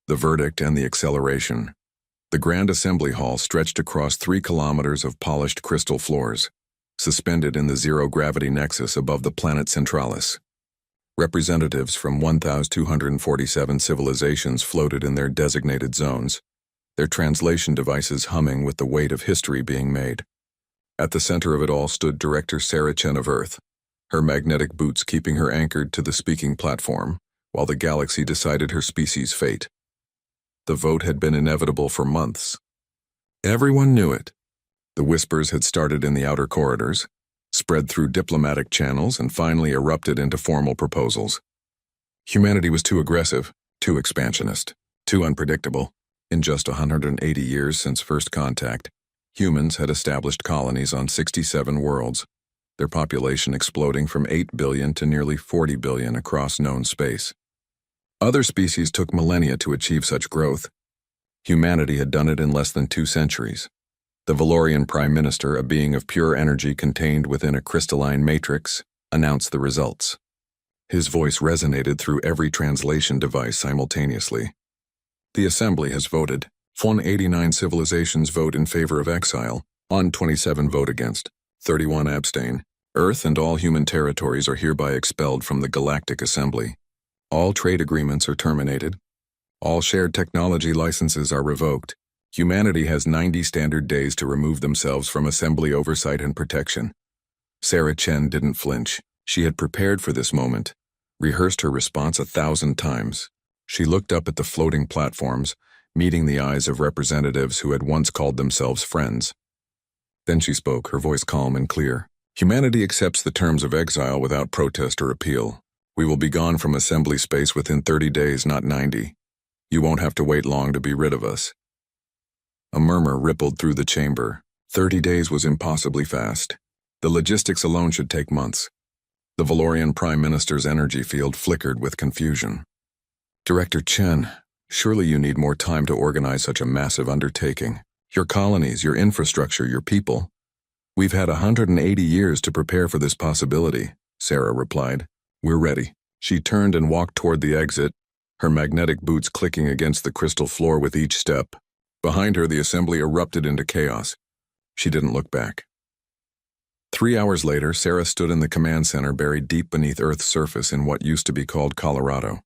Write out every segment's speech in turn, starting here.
The verdict and the acceleration. The Grand Assembly Hall stretched across 3 kilometers of polished crystal floors, suspended in the zero-gravity nexus above the planet Centralis. Representatives from 1,247 civilizations floated in their designated zones, their translation devices humming with the weight of history being made. At the center of it all stood Director Sarah Chen of Earth, her magnetic boots keeping her anchored to the speaking platform, while the galaxy decided her species' fate. The vote had been inevitable for months. Everyone knew it. The whispers had started in the outer corridors, spread through diplomatic channels, and finally erupted into formal proposals. Humanity was too aggressive, too expansionist, too unpredictable. In just 180 years since first contact, humans had established colonies on 67 worlds, their population exploding from 8 billion to nearly 40 billion across known space. Other species took millennia to achieve such growth. Humanity had done it in less than 2 centuries. The Valorian Prime Minister, a being of pure energy contained within a crystalline matrix, announced the results. His voice resonated through every translation device simultaneously. The Assembly has voted. 189 civilizations vote in favor of exile, 127 vote against, 31 abstain. Earth and all human territories are hereby expelled from the Galactic Assembly. All trade agreements are terminated. All shared technology licenses are revoked. Humanity has 90 standard days to remove themselves from Assembly oversight and protection. Sarah Chen didn't flinch. She had prepared for this moment, rehearsed her response 1,000 times. She looked up at the floating platforms, meeting the eyes of representatives who had once called themselves friends. Then she spoke, her voice calm and clear. Humanity accepts the terms of exile without protest or appeal. We will be gone from Assembly space within 30 days, not 90. You won't have to wait long to be rid of us. A murmur rippled through the chamber. 30 days was impossibly fast. The logistics alone should take months. The Valorian Prime Minister's energy field flickered with confusion. Director Chen, surely you need more time to organize such a massive undertaking. Your colonies, your infrastructure, your people. We've had 180 years to prepare for this possibility, Sarah replied. We're ready. She turned and walked toward the exit, her magnetic boots clicking against the crystal floor with each step. Behind her, the assembly erupted into chaos. She didn't look back. 3 hours later, Sarah stood in the command center buried deep beneath Earth's surface in what used to be called Colorado.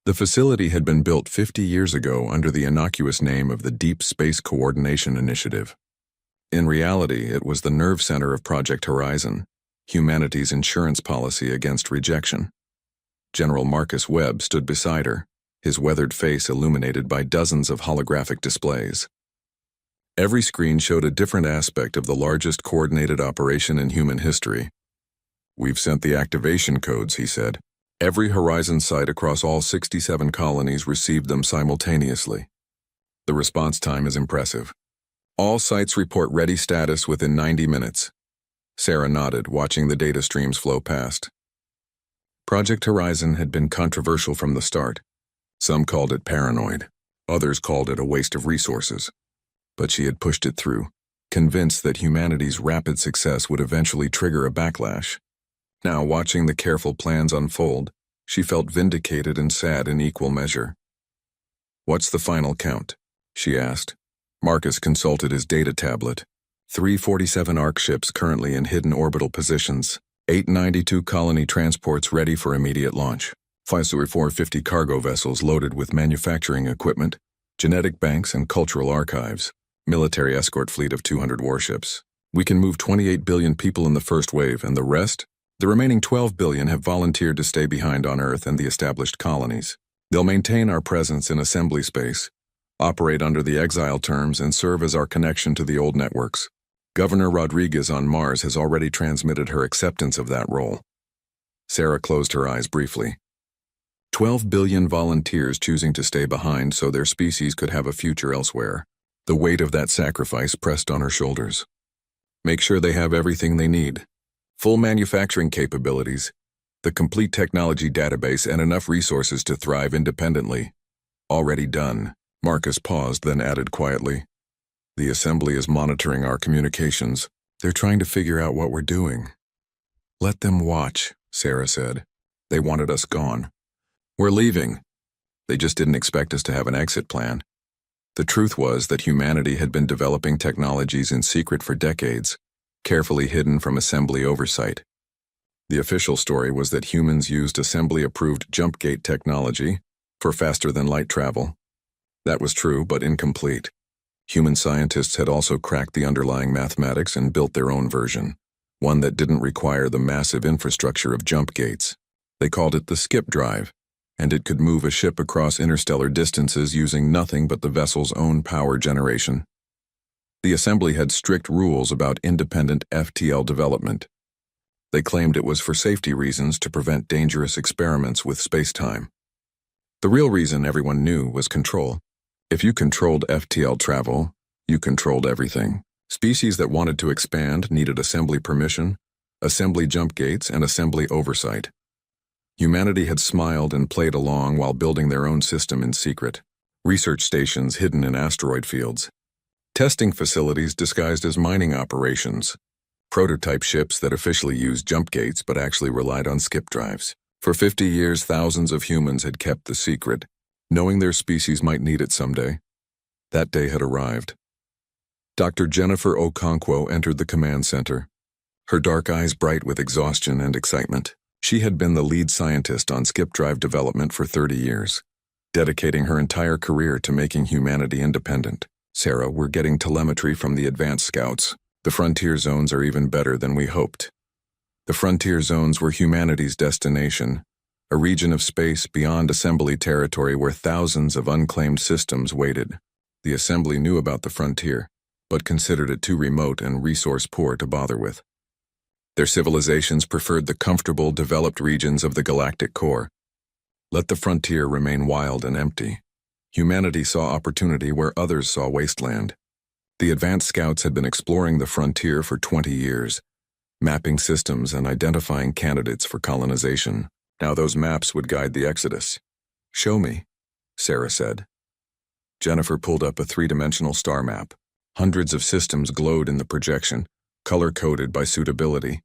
The facility had been built 50 years ago under the innocuous name of the Deep Space Coordination Initiative. In reality, it was the nerve center of Project Horizon, humanity's insurance policy against rejection. General Marcus Webb stood beside her, his weathered face illuminated by dozens of holographic displays. Every screen showed a different aspect of the largest coordinated operation in human history. We've sent the activation codes, he said. Every Horizon site across all 67 colonies received them simultaneously. The response time is impressive. All sites report ready status within 90 minutes. Sarah nodded, watching the data streams flow past. Project Horizon had been controversial from the start. Some called it paranoid. Others called it a waste of resources. But she had pushed it through, convinced that humanity's rapid success would eventually trigger a backlash. Now, watching the careful plans unfold, she felt vindicated and sad in equal measure. What's the final count? She asked. Marcus consulted his data tablet. 347 ARC ships currently in hidden orbital positions, 892 colony transports ready for immediate launch, 450 cargo vessels loaded with manufacturing equipment, genetic banks and cultural archives, military escort fleet of 200 warships. We can move 28 billion people in the first wave, and the rest? The remaining 12 billion have volunteered to stay behind on Earth and the established colonies. They'll maintain our presence in assembly space, operate under the exile terms, and serve as our connection to the old networks. Governor Rodriguez on Mars has already transmitted her acceptance of that role. Sarah closed her eyes briefly. 12 billion volunteers choosing to stay behind so their species could have a future elsewhere. The weight of that sacrifice pressed on her shoulders. Make sure they have everything they need. Full manufacturing capabilities, the complete technology database, and enough resources to thrive independently. Already done. Marcus paused, then added quietly. The assembly is monitoring our communications. They're trying to figure out what we're doing. Let them watch, Sarah said. They wanted us gone. We're leaving. They just didn't expect us to have an exit plan. The truth was that humanity had been developing technologies in secret for decades, carefully hidden from assembly oversight. The official story was that humans used assembly-approved jump gate technology for faster-than-light travel. That was true, but incomplete. Human scientists had also cracked the underlying mathematics and built their own version, one that didn't require the massive infrastructure of jump gates. They called it the skip drive, and it could move a ship across interstellar distances using nothing but the vessel's own power generation. The assembly had strict rules about independent FTL development. They claimed it was for safety reasons to prevent dangerous experiments with space-time. The real reason everyone knew was control. If you controlled FTL travel, you controlled everything. Species that wanted to expand needed assembly permission, assembly jump gates, and assembly oversight. Humanity had smiled and played along while building their own system in secret. Research stations hidden in asteroid fields. Testing facilities disguised as mining operations. Prototype ships that officially used jump gates but actually relied on skip drives. For 50 years, thousands of humans had kept the secret, knowing their species might need it someday. That day had arrived. Dr. Jennifer Okonkwo entered the command center, her dark eyes bright with exhaustion and excitement. She had been the lead scientist on skip drive development for 30 years, dedicating her entire career to making humanity independent. Sarah, we're getting telemetry from the advanced scouts. The frontier zones are even better than we hoped. The frontier zones were humanity's destination, a region of space beyond assembly territory where thousands of unclaimed systems waited. The assembly knew about the frontier, but considered it too remote and resource-poor to bother with. Their civilizations preferred the comfortable, developed regions of the galactic core. Let the frontier remain wild and empty. Humanity saw opportunity where others saw wasteland. The advanced scouts had been exploring the frontier for 20 years, mapping systems and identifying candidates for colonization. Now those maps would guide the exodus. Show me, Sarah said. Jennifer pulled up a three-dimensional star map. Hundreds of systems glowed in the projection, color-coded by suitability.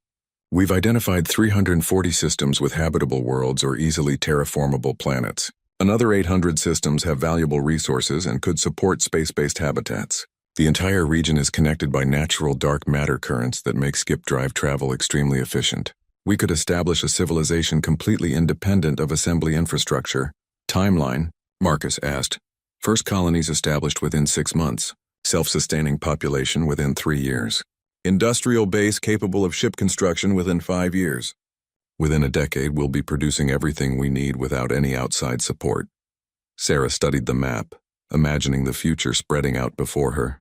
We've identified 340 systems with habitable worlds or easily terraformable planets. Another 800 systems have valuable resources and could support space-based habitats. The entire region is connected by natural dark matter currents that make skip drive travel extremely efficient. We could establish a civilization completely independent of assembly infrastructure. Timeline, Marcus asked. First colonies established within 6 months. Self-sustaining population within 3 years. Industrial base capable of ship construction within 5 years. Within a decade, we'll be producing everything we need without any outside support. Sarah studied the map, imagining the future spreading out before her.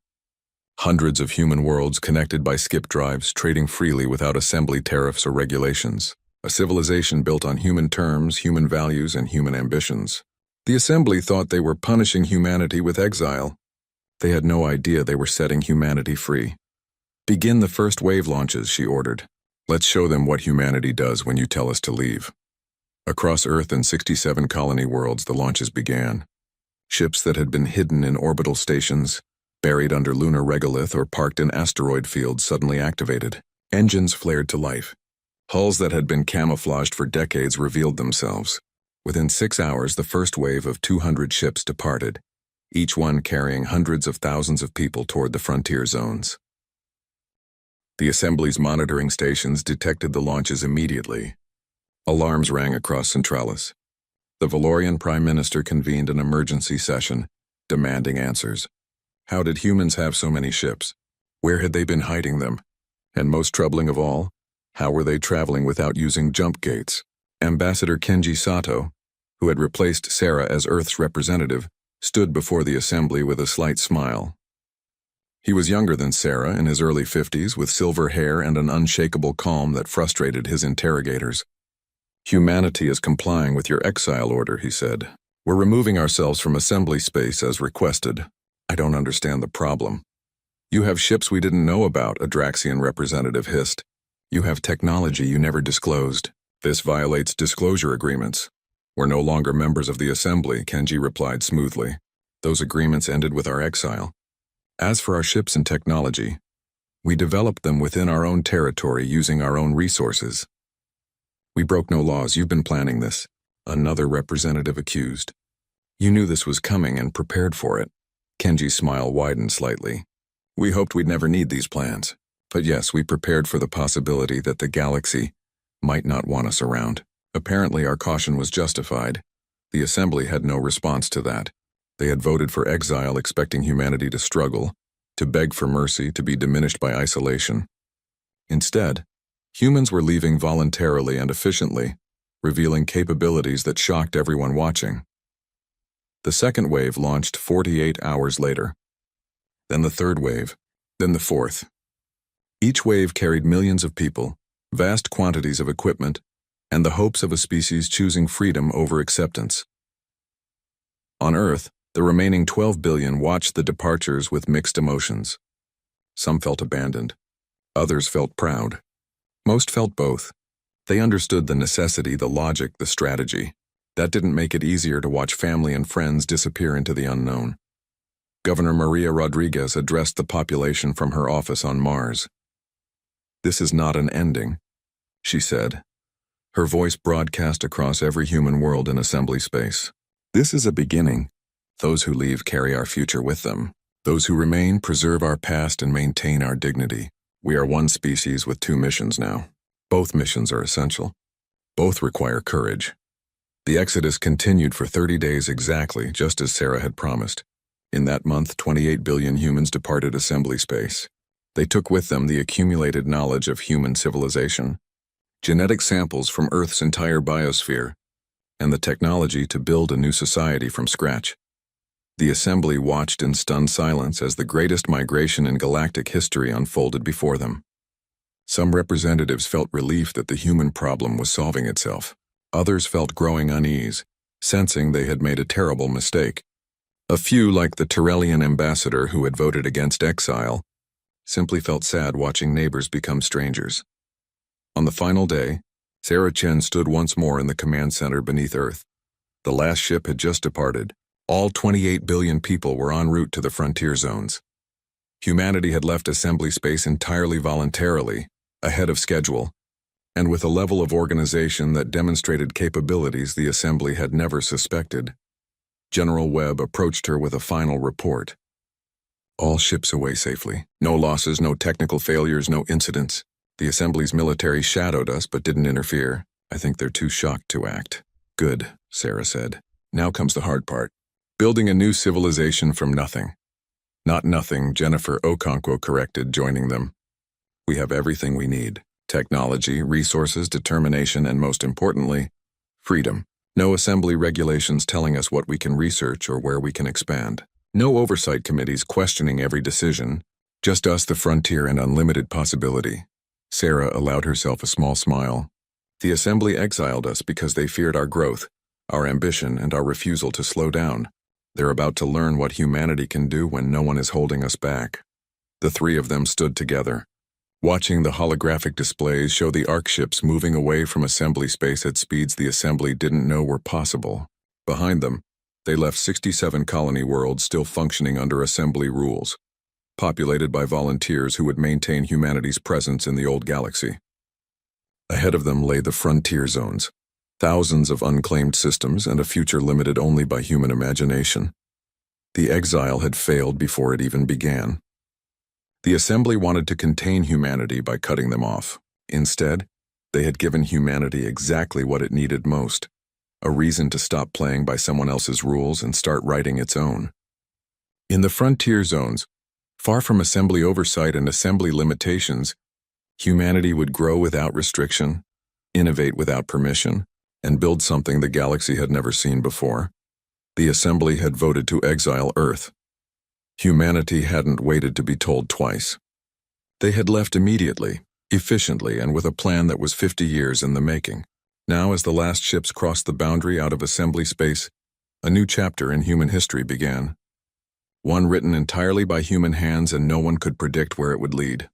Hundreds of human worlds connected by skip drives, trading freely without assembly tariffs or regulations. A civilization built on human terms, human values, and human ambitions. The assembly thought they were punishing humanity with exile. They had no idea they were setting humanity free. Begin the first wave launches, she ordered. Let's show them what humanity does when you tell us to leave. Across Earth and 67 colony worlds, the launches began. Ships that had been hidden in orbital stations, buried under lunar regolith or parked in asteroid fields suddenly activated. Engines flared to life. Hulls that had been camouflaged for decades revealed themselves. Within 6 hours, the first wave of 200 ships departed, each one carrying hundreds of thousands of people toward the frontier zones. The assembly's monitoring stations detected the launches immediately. Alarms rang across Centralis. The Valorian Prime Minister convened an emergency session, demanding answers. How did humans have so many ships? Where had they been hiding them? And most troubling of all, how were they traveling without using jump gates? Ambassador Kenji Sato, who had replaced Sarah as Earth's representative, stood before the assembly with a slight smile. He was younger than Sarah, in his early 50s, with silver hair and an unshakable calm that frustrated his interrogators. Humanity is complying with your exile order, he said. We're removing ourselves from assembly space as requested. I don't understand the problem. You have ships we didn't know about, a Draxian representative hissed. You have technology you never disclosed. This violates disclosure agreements. We're no longer members of the assembly, Kenji replied smoothly. Those agreements ended with our exile. As for our ships and technology, we developed them within our own territory using our own resources. We broke no laws. You've been planning this, another representative accused. You knew this was coming and prepared for it. Kenji's smile widened slightly. We hoped we'd never need these plans. But yes, we prepared for the possibility that the galaxy might not want us around. Apparently, our caution was justified. The Assembly had no response to that. They had voted for exile, expecting humanity to struggle, to beg for mercy, to be diminished by isolation. Instead, humans were leaving voluntarily and efficiently, revealing capabilities that shocked everyone watching. The second wave launched 48 hours later. Then the third wave, then the fourth. Each wave carried millions of people, vast quantities of equipment, and the hopes of a species choosing freedom over acceptance. On Earth, the remaining 12 billion watched the departures with mixed emotions. Some felt abandoned. Others felt proud. Most felt both. They understood the necessity, the logic, the strategy. That didn't make it easier to watch family and friends disappear into the unknown. Governor Maria Rodriguez addressed the population from her office on Mars. This is not an ending, she said. Her voice broadcast across every human world in assembly space. This is a beginning. Those who leave carry our future with them. Those who remain preserve our past and maintain our dignity. We are one species with two missions now. Both missions are essential. Both require courage. The exodus continued for 30 days exactly, just as Sarah had promised. In that month, 28 billion humans departed assembly space. They took with them the accumulated knowledge of human civilization, genetic samples from Earth's entire biosphere, and the technology to build a new society from scratch. The assembly watched in stunned silence as the greatest migration in galactic history unfolded before them. Some representatives felt relief that the human problem was solving itself. Others felt growing unease, sensing they had made a terrible mistake. A few, like the Tyrellian ambassador who had voted against exile, simply felt sad watching neighbors become strangers. On the final day, Sarah Chen stood once more in the command center beneath Earth. The last ship had just departed. All 28 billion people were en route to the frontier zones. Humanity had left assembly space entirely voluntarily, ahead of schedule, and with a level of organization that demonstrated capabilities the assembly had never suspected. General Webb approached her with a final report. All ships away safely. No losses, no technical failures, no incidents. The assembly's military shadowed us but didn't interfere. I think they're too shocked to act. Good, Sarah said. Now comes the hard part. Building a new civilization from nothing. Not nothing, Jennifer Okonkwo corrected, joining them. We have everything we need. Technology, resources, determination, and most importantly, freedom. No assembly regulations telling us what we can research or where we can expand. No oversight committees questioning every decision. Just us, the frontier, and unlimited possibility. Sarah allowed herself a small smile. The assembly exiled us because they feared our growth, our ambition, and our refusal to slow down. They're about to learn what humanity can do when no one is holding us back. The three of them stood together, watching the holographic displays show the ARC ships moving away from assembly space at speeds the assembly didn't know were possible. Behind them, they left 67 colony worlds still functioning under assembly rules, populated by volunteers who would maintain humanity's presence in the old galaxy. Ahead of them lay the frontier zones, thousands of unclaimed systems and a future limited only by human imagination. The exile had failed before it even began. The assembly wanted to contain humanity by cutting them off. Instead, they had given humanity exactly what it needed most, a reason to stop playing by someone else's rules and start writing its own. In the frontier zones, far from assembly oversight and assembly limitations, humanity would grow without restriction, innovate without permission, and build something the galaxy had never seen before. The assembly had voted to exile Earth. Humanity hadn't waited to be told twice. They had left immediately, efficiently, and with a plan that was 50 years in the making. Now, as the last ships crossed the boundary out of assembly space, a new chapter in human history began. One written entirely by human hands, and no one could predict where it would lead.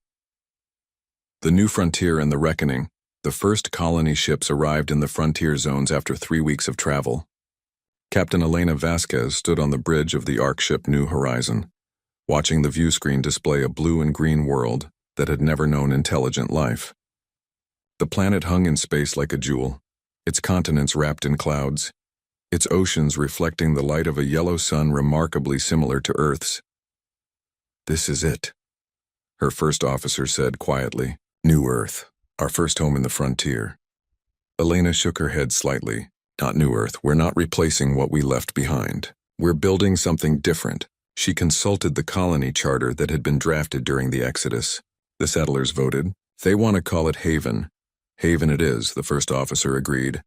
The new frontier and the reckoning. The first colony ships arrived in the frontier zones after 3 weeks of travel. Captain Elena Vasquez stood on the bridge of the ARC ship New Horizon, watching the view screen display a blue and green world that had never known intelligent life. The planet hung in space like a jewel, its continents wrapped in clouds, its oceans reflecting the light of a yellow sun remarkably similar to Earth's. "This is it," her first officer said quietly. "New Earth, our first home in the frontier." Elena shook her head slightly. "Not New Earth. We're not replacing what we left behind. We're building something different." She consulted the colony charter that had been drafted during the Exodus. The settlers voted. "They want to call it Haven." "Haven it is," the first officer agreed.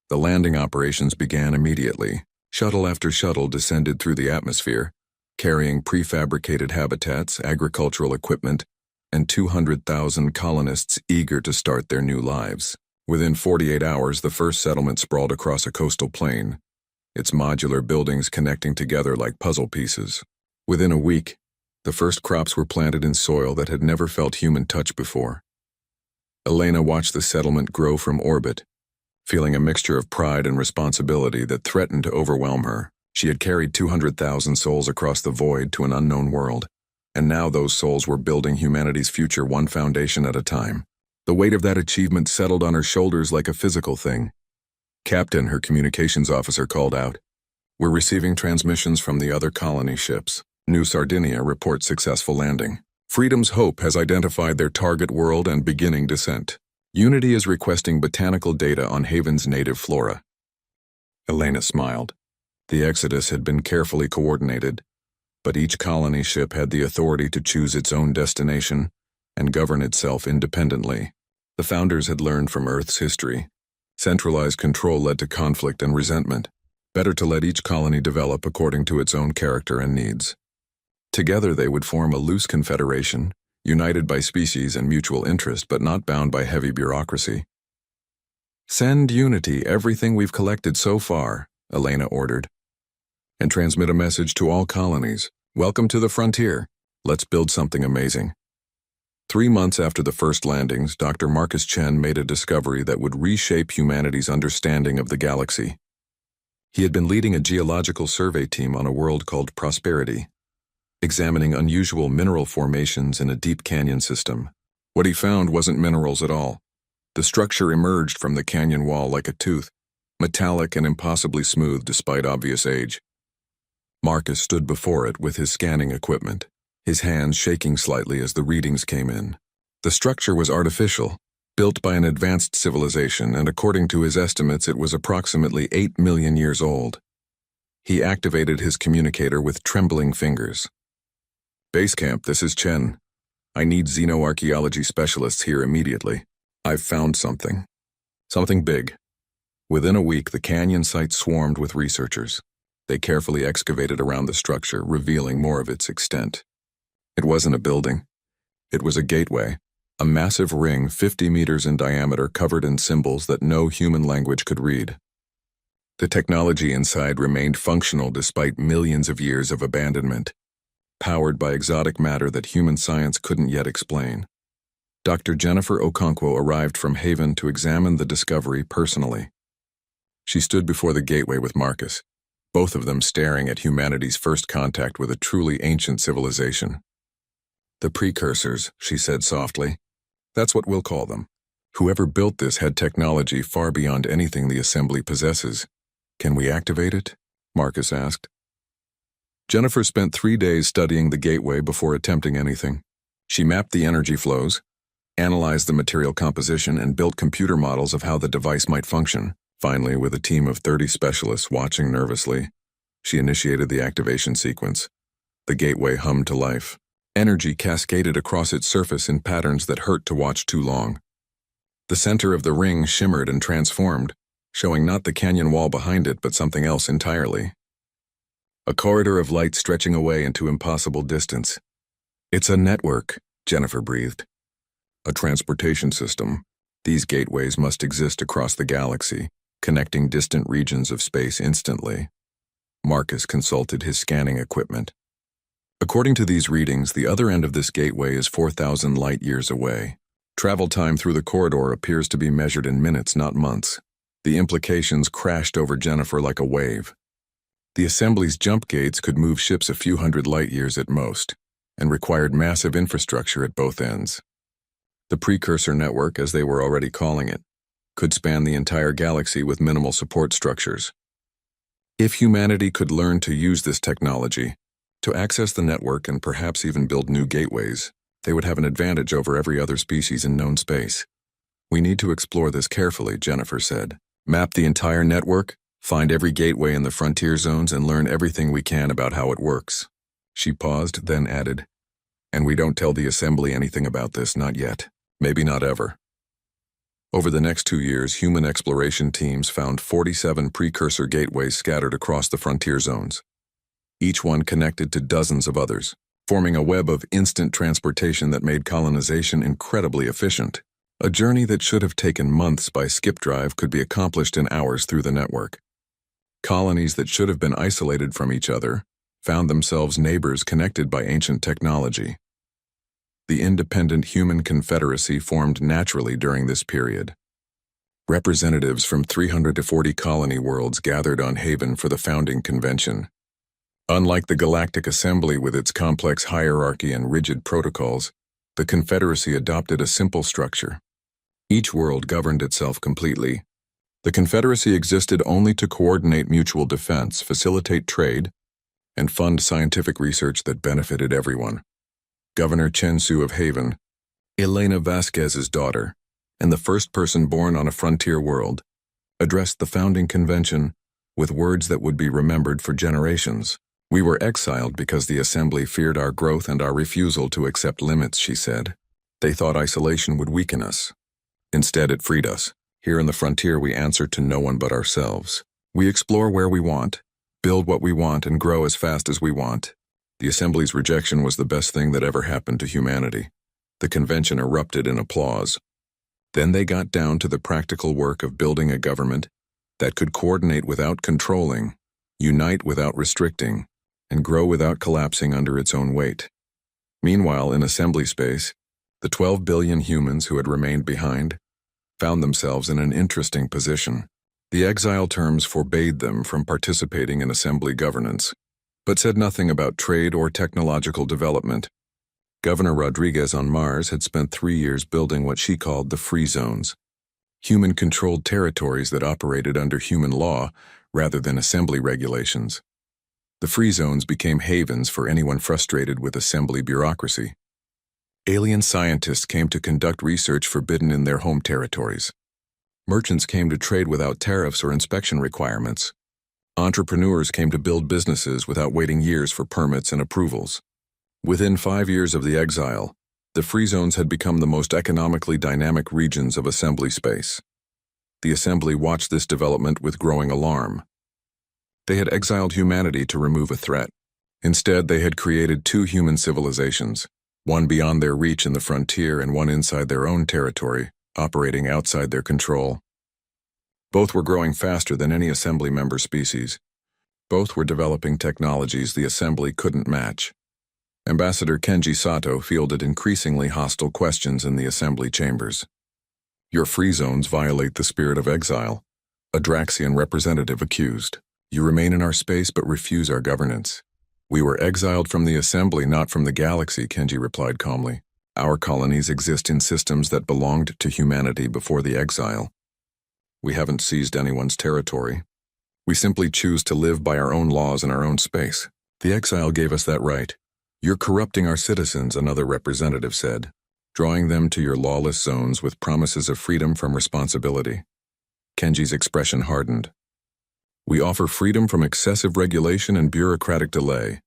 The landing operations began immediately. Shuttle after shuttle descended through the atmosphere, carrying prefabricated habitats, agricultural equipment, and 200,000 colonists eager to start their new lives. Within 48 hours, the first settlement sprawled across a coastal plain, its modular buildings connecting together like puzzle pieces. Within a week, the first crops were planted in soil that had never felt human touch before. Elena watched the settlement grow from orbit, feeling a mixture of pride and responsibility that threatened to overwhelm her. She had carried 200,000 souls across the void to an unknown world, and now those souls were building humanity's future one foundation at a time. The weight of that achievement settled on her shoulders like a physical thing. "Captain," her communications officer called out, "we're receiving transmissions from the other colony ships. New Sardinia reports successful landing. Freedom's Hope has identified their target world and beginning descent. Unity is requesting botanical data on Haven's native flora." Elena smiled. The Exodus had been carefully coordinated, but each colony ship had the authority to choose its own destination and govern itself independently. The founders had learned from Earth's history. Centralized control led to conflict and resentment. Better to let each colony develop according to its own character and needs. Together they would form a loose confederation, united by species and mutual interest but not bound by heavy bureaucracy. "Send Unity everything we've collected so far," Elena ordered, "and transmit a message to all colonies. Welcome to the frontier. Let's build something amazing." 3 months after the first landings, Dr. Marcus Chen made a discovery that would reshape humanity's understanding of the galaxy. He had been leading a geological survey team on a world called Prosperity, examining unusual mineral formations in a deep canyon system. What he found wasn't minerals at all. The structure emerged from the canyon wall like a tooth, metallic and impossibly smooth despite obvious age. Marcus stood before it with his scanning equipment, his hands shaking slightly as the readings came in. The structure was artificial, built by an advanced civilization, and according to his estimates it was approximately 8 million years old. He activated his communicator with trembling fingers. "Base camp, this is Chen. I need xenoarchaeology specialists here immediately. I've found something. Something big." Within a week, the canyon site swarmed with researchers. They carefully excavated around the structure, revealing more of its extent. It wasn't a building. It was a gateway, a massive ring 50 meters in diameter covered in symbols that no human language could read. The technology inside remained functional despite millions of years of abandonment, powered by exotic matter that human science couldn't yet explain. Dr. Jennifer Okonkwo arrived from Haven to examine the discovery personally. She stood before the gateway with Marcus, both of them staring at humanity's first contact with a truly ancient civilization. "The precursors," she said softly. "That's what we'll call them. Whoever built this had technology far beyond anything the Assembly possesses. Can we activate it?" Marcus asked. Jennifer spent 3 days studying the gateway before attempting anything. She mapped the energy flows, analyzed the material composition, and built computer models of how the device might function. Finally, with a team of 30 specialists watching nervously, she initiated the activation sequence. The gateway hummed to life. Energy cascaded across its surface in patterns that hurt to watch too long. The center of the ring shimmered and transformed, showing not the canyon wall behind it but something else entirely. A corridor of light stretching away into impossible distance. "It's a network," Jennifer breathed. "A transportation system. These gateways must exist across the galaxy, connecting distant regions of space instantly." Marcus consulted his scanning equipment. "According to these readings, the other end of this gateway is 4,000 light years away. Travel time through the corridor appears to be measured in minutes, not months." The implications crashed over Jennifer like a wave. The Assembly's jump gates could move ships a few hundred light years at most, and required massive infrastructure at both ends. The precursor network, as they were already calling it, could span the entire galaxy with minimal support structures. If humanity could learn to use this technology, to access the network and perhaps even build new gateways, they would have an advantage over every other species in known space. We need to explore this carefully, Jennifer said. Map the entire network, find every gateway in the frontier zones, and learn everything we can about how it works. She paused, then added, and we don't tell the Assembly anything about this, not yet. Maybe not ever. Over the next 2 years, human exploration teams found 47 precursor gateways scattered across the frontier zones, each one connected to dozens of others, forming a web of instant transportation that made colonization incredibly efficient. A journey that should have taken months by skip drive could be accomplished in hours through the network. Colonies that should have been isolated from each other found themselves neighbors connected by ancient technology. The independent human confederacy formed naturally during this period. Representatives from 340 colony worlds gathered on Haven for the founding convention. Unlike the Galactic Assembly with its complex hierarchy and rigid protocols, the Confederacy adopted a simple structure. Each world governed itself completely. The Confederacy existed only to coordinate mutual defense, facilitate trade, and fund scientific research that benefited everyone. Governor Chen Su of Haven, Elena Vasquez's daughter, and the first person born on a frontier world, addressed the founding convention with words that would be remembered for generations. We were exiled because the Assembly feared our growth and our refusal to accept limits, she said. They thought isolation would weaken us. Instead, it freed us. Here in the frontier, we answer to no one but ourselves. We explore where we want, build what we want, and grow as fast as we want. The Assembly's rejection was the best thing that ever happened to humanity. The convention erupted in applause. Then they got down to the practical work of building a government that could coordinate without controlling, unite without restricting, and grow without collapsing under its own weight. Meanwhile, in Assembly space, the 12 billion humans who had remained behind found themselves in an interesting position. The exile terms forbade them from participating in Assembly governance, but said nothing about trade or technological development. Governor Rodriguez on Mars had spent 3 years building what she called the free zones, human-controlled territories that operated under human law rather than Assembly regulations. The free zones became havens for anyone frustrated with Assembly bureaucracy. Alien scientists came to conduct research forbidden in their home territories. Merchants came to trade without tariffs or inspection requirements. Entrepreneurs came to build businesses without waiting years for permits and approvals. Within 5 years of the exile, the free zones had become the most economically dynamic regions of Assembly space. The Assembly watched this development with growing alarm. They had exiled humanity to remove a threat. Instead, they had created 2 human civilizations, one beyond their reach in the frontier and one inside their own territory, operating outside their control. Both were growing faster than any Assembly member species. Both were developing technologies the Assembly couldn't match. Ambassador Kenji Sato fielded increasingly hostile questions in the Assembly chambers. Your free zones violate the spirit of exile, a Draxian representative accused. You remain in our space but refuse our governance. We were exiled from the Assembly, not from the galaxy, Kenji replied calmly. Our colonies exist in systems that belonged to humanity before the exile. We haven't seized anyone's territory. We simply choose to live by our own laws in our own space. The exile gave us that right. You're corrupting our citizens, another representative said, drawing them to your lawless zones with promises of freedom from responsibility. Kenji's expression hardened. We offer freedom from excessive regulation and bureaucratic delay.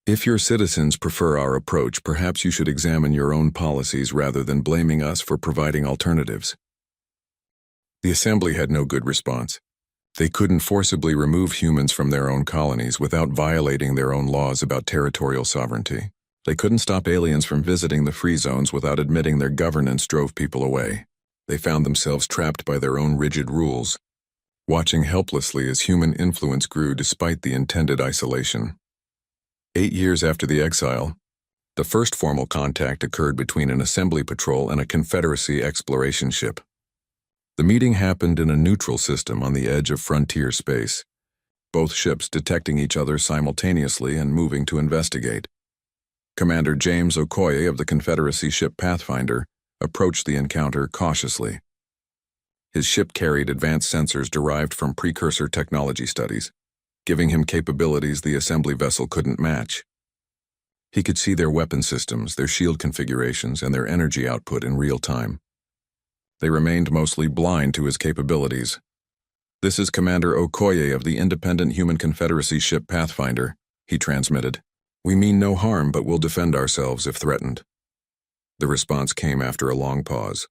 If your citizens prefer our approach, perhaps you should examine your own policies rather than blaming us for providing alternatives. The Assembly had no good response. They couldn't forcibly remove humans from their own colonies without violating their own laws about territorial sovereignty. They couldn't stop aliens from visiting the free zones without admitting their governance drove people away. They found themselves trapped by their own rigid rules, watching helplessly as human influence grew despite the intended isolation. 8 years after the exile, the first formal contact occurred between an Assembly patrol and a Confederacy exploration ship. The meeting happened in a neutral system on the edge of frontier space, both ships detecting each other simultaneously and moving to investigate. Commander James Okoye of the Confederacy ship Pathfinder approached the encounter cautiously. His ship carried advanced sensors derived from precursor technology studies. giving him capabilities the assembly vessel couldn't match. He could see their weapon systems, their shield configurations, and their energy output in real time. They remained mostly blind to his capabilities. "This is Commander Okoye of the Independent Human Confederacy ship Pathfinder," he transmitted. "We mean no harm, but will defend ourselves if threatened." The response came after a long pause.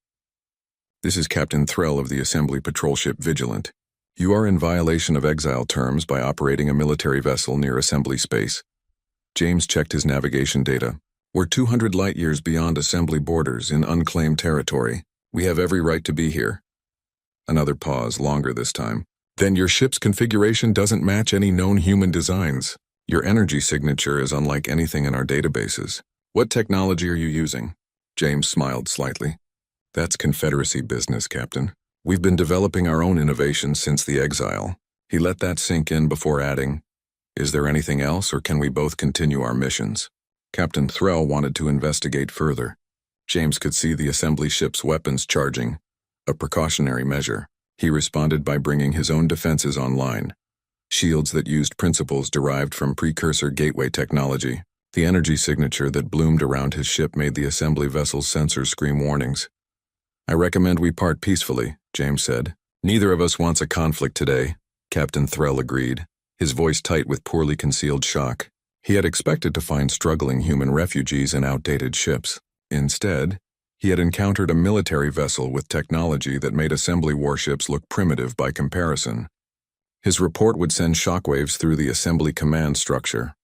"This is Captain Threll of the Assembly Patrol Ship Vigilant. You are in violation of exile terms by operating a military vessel near Assembly space." James checked his navigation data. "We're 200 light-years beyond Assembly borders in unclaimed territory. We have every right to be here." Another pause, longer this time. "Then your ship's configuration doesn't match any known human designs. Your energy signature is unlike anything in our databases. What technology are you using?" James smiled slightly. "That's Confederacy business, Captain. We've been developing our own innovations since the exile." He let that sink in before adding, "Is there anything else, or can we both continue our missions?" Captain Threll wanted to investigate further. James could see the assembly ship's weapons charging, a precautionary measure. He responded by bringing his own defenses online. Shields that used principles derived from precursor gateway technology. The energy signature that bloomed around his ship made the assembly vessel's sensors scream warnings. "I recommend we part peacefully," James said. "Neither of us wants a conflict today," Captain Threll agreed, his voice tight with poorly concealed shock. He had expected to find struggling human refugees in outdated ships. Instead, he had encountered a military vessel with technology that made assembly warships look primitive by comparison. His report would send shockwaves through the assembly command structure.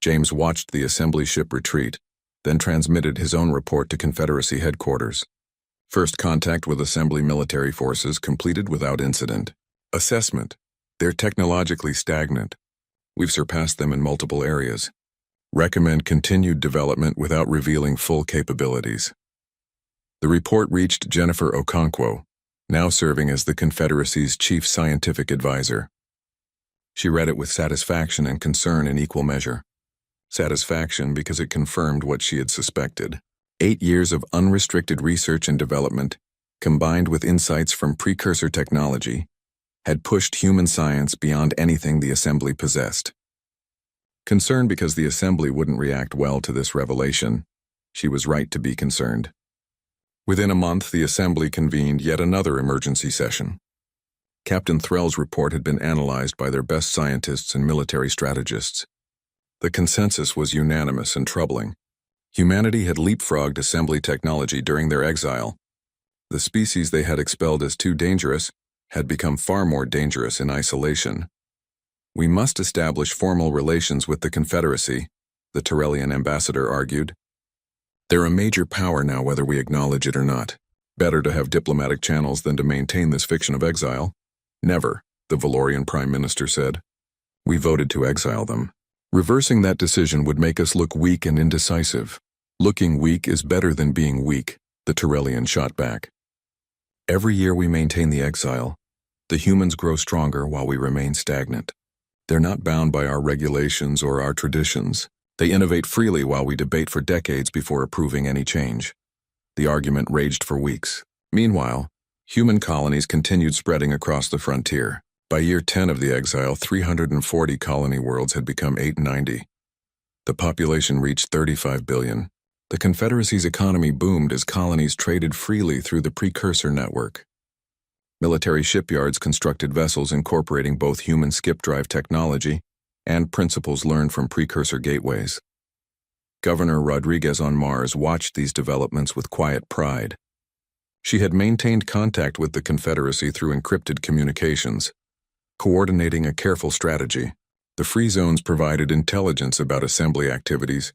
James watched the assembly ship retreat, then transmitted his own report to Confederacy headquarters. First contact with assembly military forces completed without incident. Assessment: they're technologically stagnant. We've surpassed them in multiple areas. Recommend continued development without revealing full capabilities. The report reached Jennifer Okonkwo, now serving as the Confederacy's chief scientific advisor. She read it with satisfaction and concern in equal measure. Satisfaction because it confirmed what she had suspected. 8 years of unrestricted research and development, combined with insights from precursor technology, had pushed human science beyond anything the Assembly possessed. Concerned because the Assembly wouldn't react well to this revelation, she was right to be concerned. Within a month, the Assembly convened yet another emergency session. Captain Threll's report had been analyzed by their best scientists and military strategists. The consensus was unanimous and troubling. Humanity had leapfrogged assembly technology during their exile. The species they had expelled as too dangerous had become far more dangerous in isolation. "We must establish formal relations with the Confederacy," the Tyrellian ambassador argued. "They're a major power now, whether we acknowledge it or not. Better to have diplomatic channels than to maintain this fiction of exile." "Never," the Valorian Prime Minister said. "We voted to exile them. Reversing that decision would make us look weak and indecisive. Looking weak is better than being weak," the Tyrellian shot back. "Every year we maintain the exile, the humans grow stronger while we remain stagnant. They're not bound by our regulations or our traditions. They innovate freely while we debate for decades before approving any change." The argument raged for weeks. Meanwhile, human colonies continued spreading across the frontier. By year 10 of the exile, 340 colony worlds had become 890. The population reached 35 billion. The Confederacy's economy boomed as colonies traded freely through the precursor network. Military shipyards constructed vessels incorporating both human skip drive technology and principles learned from precursor gateways. Governor Rodriguez on Mars watched these developments with quiet pride. She had maintained contact with the Confederacy through encrypted communications, coordinating a careful strategy. The free zones provided intelligence about assembly activities,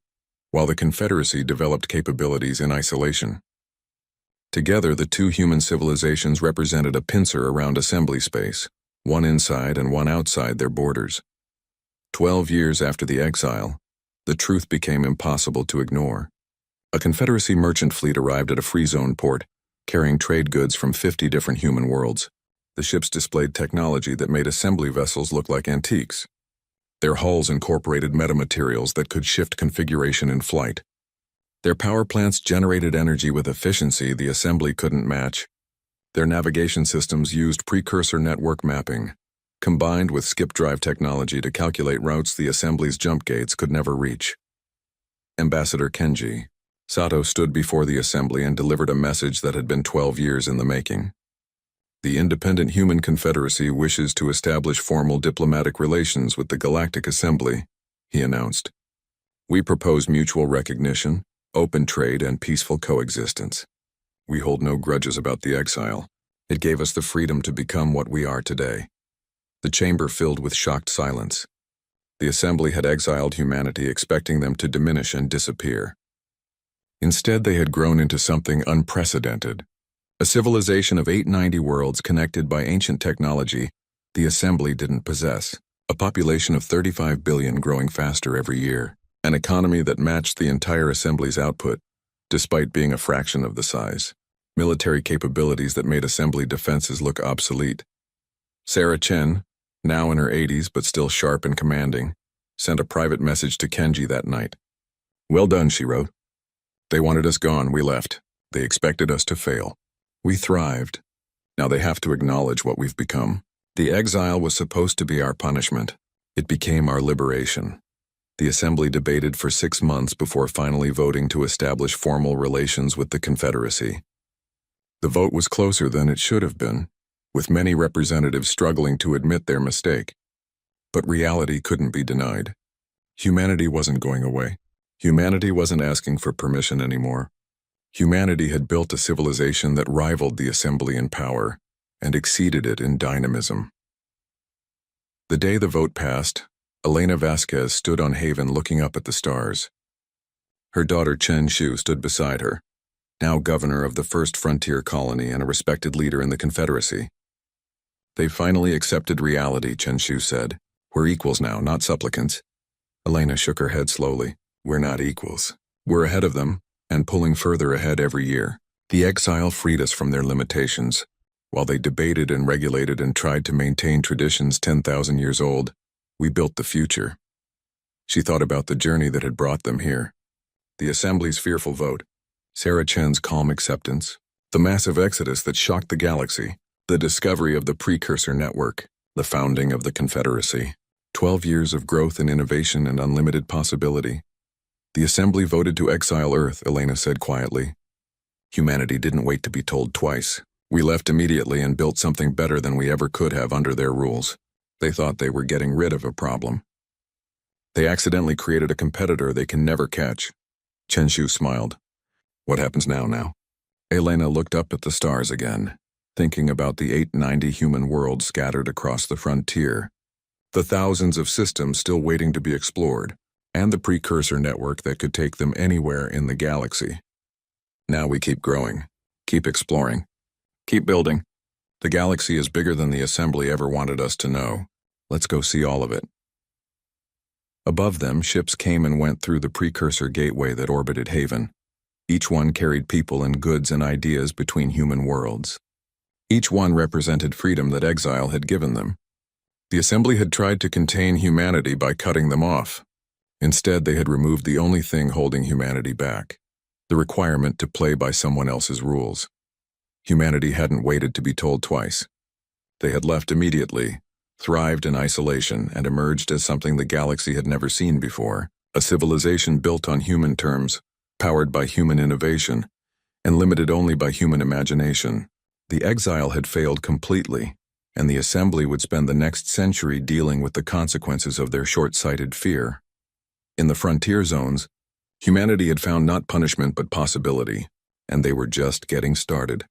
while the Confederacy developed capabilities in isolation. Together, the two human civilizations represented a pincer around assembly space, one inside and one outside their borders. 12 years after the exile, the truth became impossible to ignore. A Confederacy merchant fleet arrived at a free zone port, carrying trade goods from 50 different human worlds. The ships displayed technology that made assembly vessels look like antiques. Their hulls incorporated metamaterials that could shift configuration in flight. Their power plants generated energy with efficiency the assembly couldn't match. Their navigation systems used precursor network mapping, combined with skip drive technology to calculate routes the assembly's jump gates could never reach. Ambassador Kenji Sato stood before the assembly and delivered a message that had been 12 years in the making. The Independent Human Confederacy wishes to establish formal diplomatic relations with the Galactic Assembly, he announced. We propose mutual recognition, open trade, and peaceful coexistence. We hold no grudges about the exile. It gave us the freedom to become what we are today. The chamber filled with shocked silence. The assembly had exiled humanity, expecting them to diminish and disappear. Instead, they had grown into something unprecedented. A civilization of 890 worlds connected by ancient technology the assembly didn't possess. A population of 35 billion growing faster every year. An economy that matched the entire assembly's output, despite being a fraction of the size. Military capabilities that made assembly defenses look obsolete. Sarah Chen, now in her 80s but still sharp and commanding, sent a private message to Kenji that night. Well done, she wrote. They wanted us gone, we left. They expected us to fail. We thrived. Now they have to acknowledge what we've become. The exile was supposed to be our punishment. It became our liberation. The assembly debated for 6 months before finally voting to establish formal relations with the Confederacy. The vote was closer than it should have been, with many representatives struggling to admit their mistake. But reality couldn't be denied. Humanity wasn't going away. Humanity wasn't asking for permission anymore. Humanity had built a civilization that rivaled the assembly in power and exceeded it in dynamism. The day the vote passed, Elena Vasquez stood on Haven looking up at the stars. Her daughter Chen Shu stood beside her, now governor of the first frontier colony and a respected leader in the Confederacy. They finally accepted reality, Chen Shu said. We're equals now, not supplicants. Elena shook her head slowly. We're not equals. We're ahead of them, and pulling further ahead every year. The exile freed us from their limitations. While they debated and regulated and tried to maintain traditions 10,000 years old, we built the future. She thought about the journey that had brought them here. The assembly's fearful vote, Sarah Chen's calm acceptance, the massive exodus that shocked the galaxy, the discovery of the precursor network, the founding of the Confederacy, 12 years of growth and innovation and unlimited possibility. The assembly voted to exile Earth, Elena said quietly. Humanity didn't wait to be told twice. We left immediately and built something better than we ever could have under their rules. They thought they were getting rid of a problem. They accidentally created a competitor they can never catch. Chen Shu smiled. What happens now? Elena looked up at the stars again, thinking about the 890 human worlds scattered across the frontier, the thousands of systems still waiting to be explored, and the precursor network that could take them anywhere in the galaxy. Now we keep growing, keep exploring, keep building. The galaxy is bigger than the assembly ever wanted us to know. Let's go see all of it. Above them, ships came and went through the precursor gateway that orbited Haven. Each one carried people and goods and ideas between human worlds. Each one represented freedom that exile had given them. The assembly had tried to contain humanity by cutting them off. Instead, they had removed the only thing holding humanity back, the requirement to play by someone else's rules. Humanity hadn't waited to be told twice. They had left immediately, thrived in isolation, and emerged as something the galaxy had never seen before, a civilization built on human terms, powered by human innovation, and limited only by human imagination. The exile had failed completely, and the assembly would spend the next century dealing with the consequences of their short-sighted fear. In the frontier zones, humanity had found not punishment but possibility, and they were just getting started.